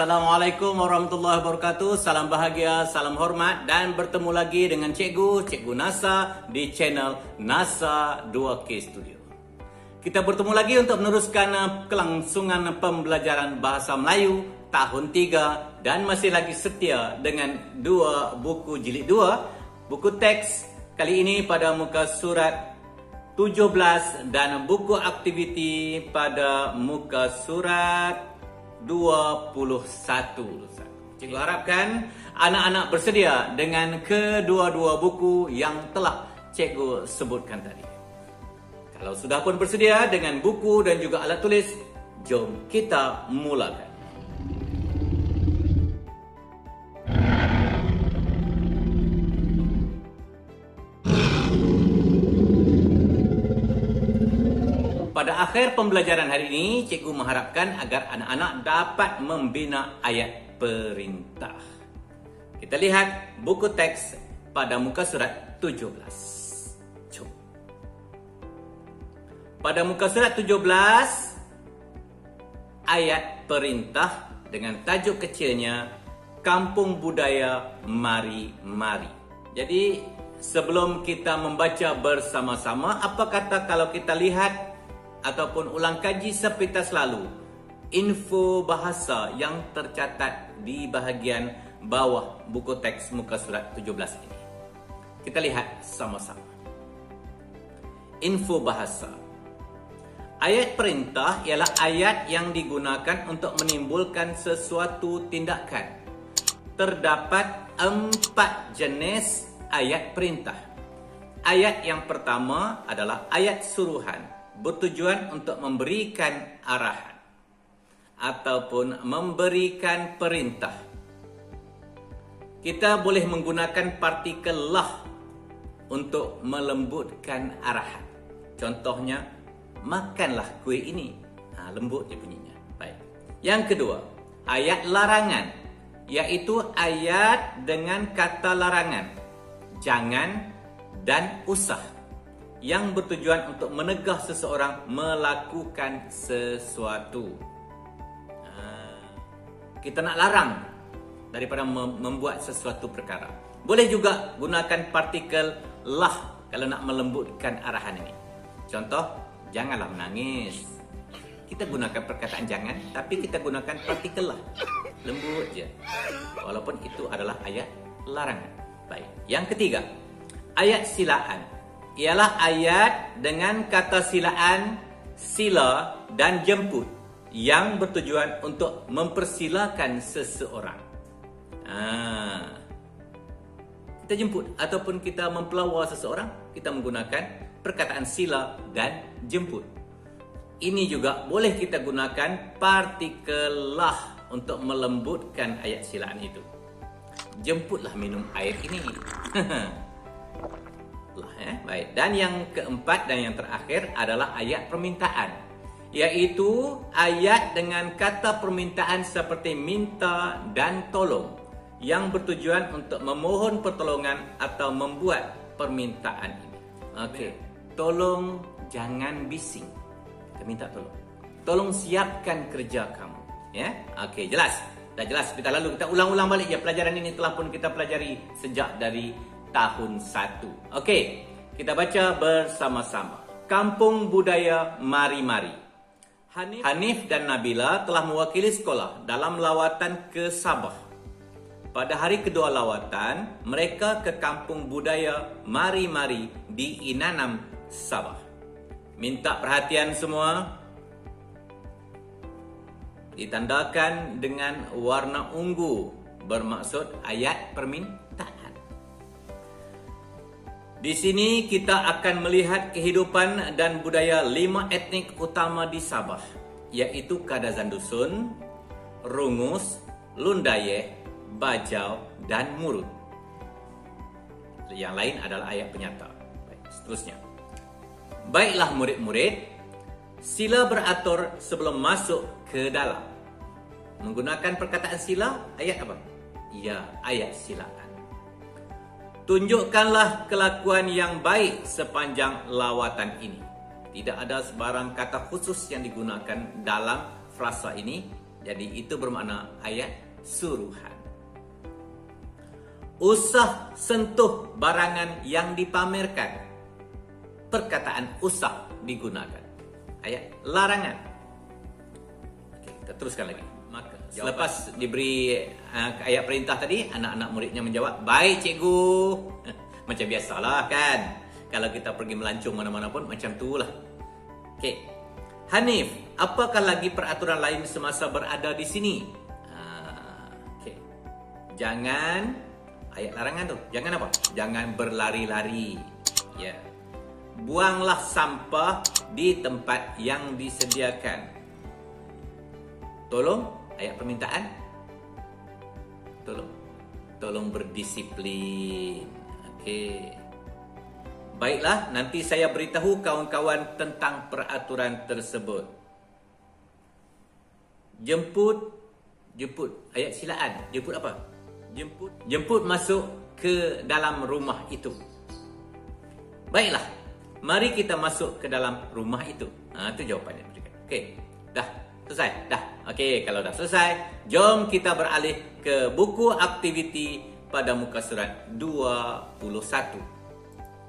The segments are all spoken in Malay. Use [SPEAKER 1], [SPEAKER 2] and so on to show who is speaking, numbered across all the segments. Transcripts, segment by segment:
[SPEAKER 1] Assalamualaikum warahmatullahi wabarakatuh. Salam bahagia, salam hormat dan bertemu lagi dengan Cikgu Nasa di channel Nasa 2K Studio. Kita bertemu lagi untuk meneruskan kelangsungan pembelajaran Bahasa Melayu tahun 3 dan masih lagi setia dengan dua buku jilid 2, buku teks kali ini pada muka surat 17 dan buku aktiviti pada muka surat 21. Cikgu harapkan anak-anak bersedia dengan kedua-dua buku yang telah cikgu sebutkan tadi. Kalau sudah pun bersedia dengan buku dan juga alat tulis, jom kita mulakan. Pada akhir pembelajaran hari ini, cikgu mengharapkan agar anak-anak dapat membina ayat perintah. Kita lihat buku teks pada muka surat 17. Jom. Pada muka surat 17, ayat perintah dengan tajuk kecilnya Kampung Budaya Mari Mari. Jadi, sebelum kita membaca bersama-sama, apa kata kalau kita lihat ataupun ulang kaji sepintas lalu info bahasa yang tercatat di bahagian bawah buku teks muka surat 17 ini. Kita lihat sama-sama. Info bahasa. Ayat perintah ialah ayat yang digunakan untuk menimbulkan sesuatu tindakan. Terdapat 4 jenis ayat perintah. Ayat yang pertama adalah ayat suruhan, bertujuan untuk memberikan arahan ataupun memberikan perintah. Kita boleh menggunakan partikel lah untuk melembutkan arahan. Contohnya, makanlah kue ini. Lembut dia bunyinya. Baik. Yang kedua, ayat larangan, iaitu ayat dengan kata larangan, jangan dan usah, yang bertujuan untuk menegah seseorang melakukan sesuatu. Kita nak larang daripada membuat sesuatu perkara. Boleh juga gunakan partikel lah kalau nak melembutkan arahan ini. Contoh, janganlah menangis. Kita gunakan perkataan jangan, tapi kita gunakan partikel lah. Lembut je. Walaupun itu adalah ayat larangan. Baik. Yang ketiga, ayat silaan. Ialah ayat dengan kata silaan, sila dan jemput yang bertujuan untuk mempersilakan seseorang. Kita jemput ataupun kita mempelawar seseorang, kita menggunakan perkataan sila dan jemput. Ini juga boleh kita gunakan partikel lah untuk melembutkan ayat silaan itu. Jemputlah minum air ini. Baik. Dan yang keempat dan yang terakhir adalah ayat permintaan, iaitu ayat dengan kata permintaan seperti minta dan tolong yang bertujuan untuk memohon pertolongan atau membuat permintaan ini. Okey, tolong jangan bising. Kita minta tolong. Tolong siapkan kerja kamu, ya. Okey, jelas. Dah jelas kita lalu kita ulang-ulang balik ya, pelajaran ini telah pun kita pelajari sejak dari tahun 1. Okey, kita baca bersama-sama. Kampung Budaya Mari Mari. Hanif dan Nabila telah mewakili sekolah dalam lawatan ke Sabah. Pada hari kedua lawatan, mereka ke Kampung Budaya Mari Mari di Inanam, Sabah. Minta perhatian semua. Ditandakan dengan warna ungu, bermaksud ayat permintaan. Di sini kita akan melihat kehidupan dan budaya 5 etnik utama di Sabah, iaitu Kadazan Dusun, Rungus, Lundayeh, Bajau dan Murut. Yang lain adalah ayat penyata. Baik, seterusnya. Baiklah murid-murid, sila beratur sebelum masuk ke dalam. Menggunakan perkataan sila, ayat apa? Ya, ayat silaan. Tunjukkanlah kelakuan yang baik sepanjang lawatan ini. Tidak ada sebarang kata khusus yang digunakan dalam frasa ini Jadi itu bermakna ayat suruhan. Usah sentuh barangan yang dipamerkan. Perkataan usah digunakan. Ayat larangan. Oke, kita teruskan lagi. Maka selepas diberi ayat perintah tadi, anak-anak muridnya menjawab, "Baik cikgu." Macam biasalah kan. Kalau kita pergi melancong mana-mana pun macam itulah. Okey. Hanif, apakah lagi peraturan lain semasa berada di sini? Okey. Jangan ayat larangan tu. Jangan apa? Jangan berlari-lari. Ya. Buanglah sampah di tempat yang disediakan. Tolong ayat permintaan. Tolong berdisiplin. Okey. Baiklah, nanti saya beritahu kawan-kawan tentang peraturan tersebut. Jemput. Ayat silaan. Jemput apa? Jemput masuk ke dalam rumah itu. Baiklah, mari kita masuk ke dalam rumah itu. Itu jawapannya. Okey, dah selesai. Dah. Okey, kalau dah selesai, jom kita beralih ke buku aktiviti pada muka surat 21.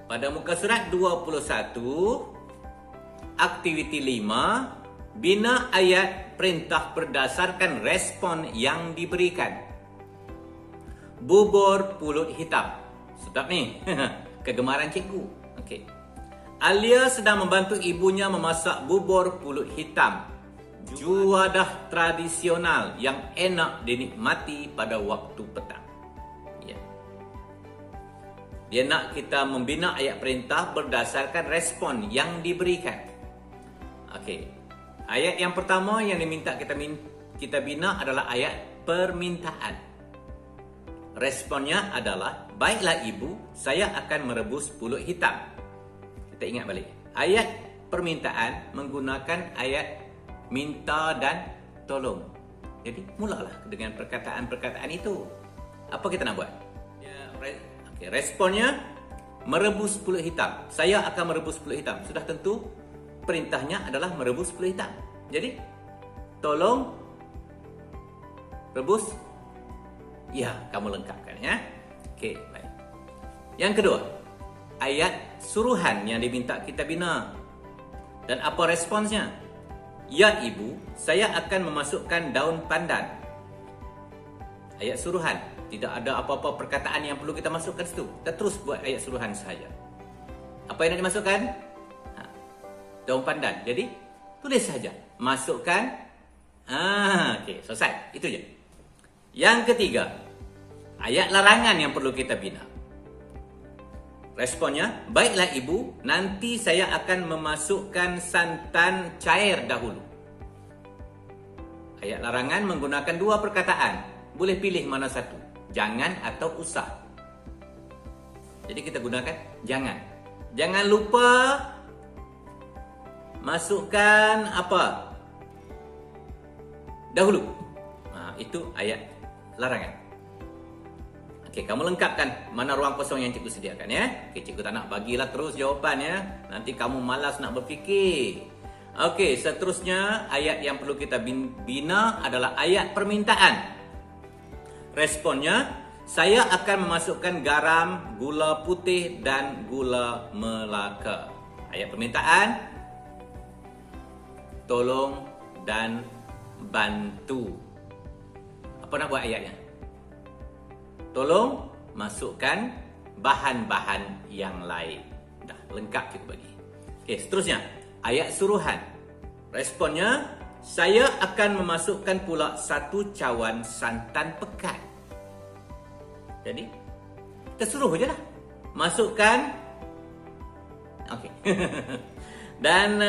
[SPEAKER 1] Pada muka surat 21, aktiviti 5, bina ayat perintah berdasarkan respon yang diberikan. Bubur pulut hitam. Sedap ni. Kegemaran cikgu. Okey. Alia sedang membantu ibunya memasak bubur pulut hitam. Juadah tradisional yang enak dinikmati pada waktu petang. Ya. Dia nak kita membina ayat perintah berdasarkan respon yang diberikan. Okey. Ayat yang pertama yang diminta kita bina adalah ayat permintaan. Responnya adalah, "Baiklah ibu, saya akan merebus pulut hitam." Kita ingat balik. Ayat permintaan menggunakan ayat minta dan tolong. Jadi mulalah dengan perkataan-perkataan itu. Apa kita nak buat? Okay, responnya merebus pulut hitam. Saya akan merebus pulut hitam. Sudah tentu perintahnya adalah merebus pulut hitam. Jadi tolong rebus. Ya, kamu lengkapkan ya. Okey, baik. Yang kedua, ayat suruhan yang diminta kita bina. Dan apa responsnya? Ya ibu, saya akan memasukkan daun pandan. Ayat suruhan. Tidak ada apa-apa perkataan yang perlu kita masukkan situ. Kita terus buat ayat suruhan sahaja. Apa yang nak dimasukkan? Daun pandan. Jadi, tulis saja. Masukkan. Okey, selesai. Itu je. Yang ketiga, ayat larangan yang perlu kita bina. Responnya, baiklah ibu, nanti saya akan memasukkan santan cair dahulu. Ayat larangan menggunakan dua perkataan. Boleh pilih mana satu. Jangan atau usah. Jadi kita gunakan jangan. Jangan lupa masukkan apa? Dahulu. Itu ayat larangan. Okey, kamu lengkapkan mana ruang kosong yang cikgu sediakan ya. Okey, cikgu tak nak bagilah terus jawapannya. Nanti kamu malas nak berfikir. Okey, seterusnya ayat yang perlu kita bina adalah ayat permintaan. Responnya, saya akan memasukkan garam, gula putih dan gula melaka. Ayat permintaan, tolong dan bantu. Apa nak buat ayatnya? Tolong masukkan bahan-bahan yang lain. Dah lengkap cikgu bagi. Okey, seterusnya ayat suruhan. Responnya, saya akan memasukkan pula satu cawan santan pekat. Jadi, kita suruh je lah. Masukkan. Okey. Dan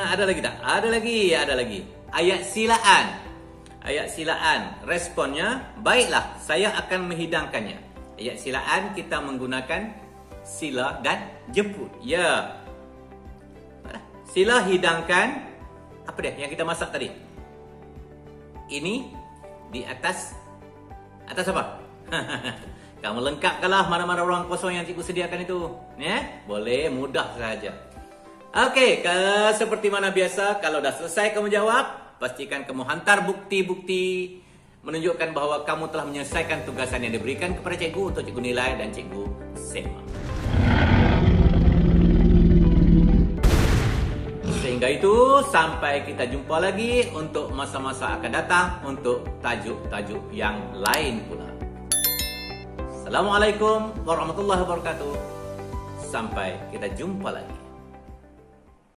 [SPEAKER 1] ada lagi tak? Ada lagi. Ayat silaan. Ayat silaan. Responnya, baiklah, saya akan menghidangkannya. Ayat silaan kita menggunakan sila dan jemput. Ya. Sila hidangkan. Apa dia yang kita masak tadi? Ini di atas apa? Kamu lengkapkanlah mana-mana ruang kosong yang cikgu sediakan itu. Ya? Boleh, mudah saja. Okey, seperti mana biasa, kalau dah selesai kamu jawab, pastikan kamu hantar bukti-bukti menunjukkan bahwa kamu telah menyelesaikan tugasan yang diberikan kepada cikgu untuk cikgu nilai dan cikgu sema. Sehingga itu, sampai kita jumpa lagi untuk masa-masa akan datang untuk tajuk-tajuk yang lain pula. Assalamualaikum warahmatullahi wabarakatuh. Sampai kita jumpa lagi.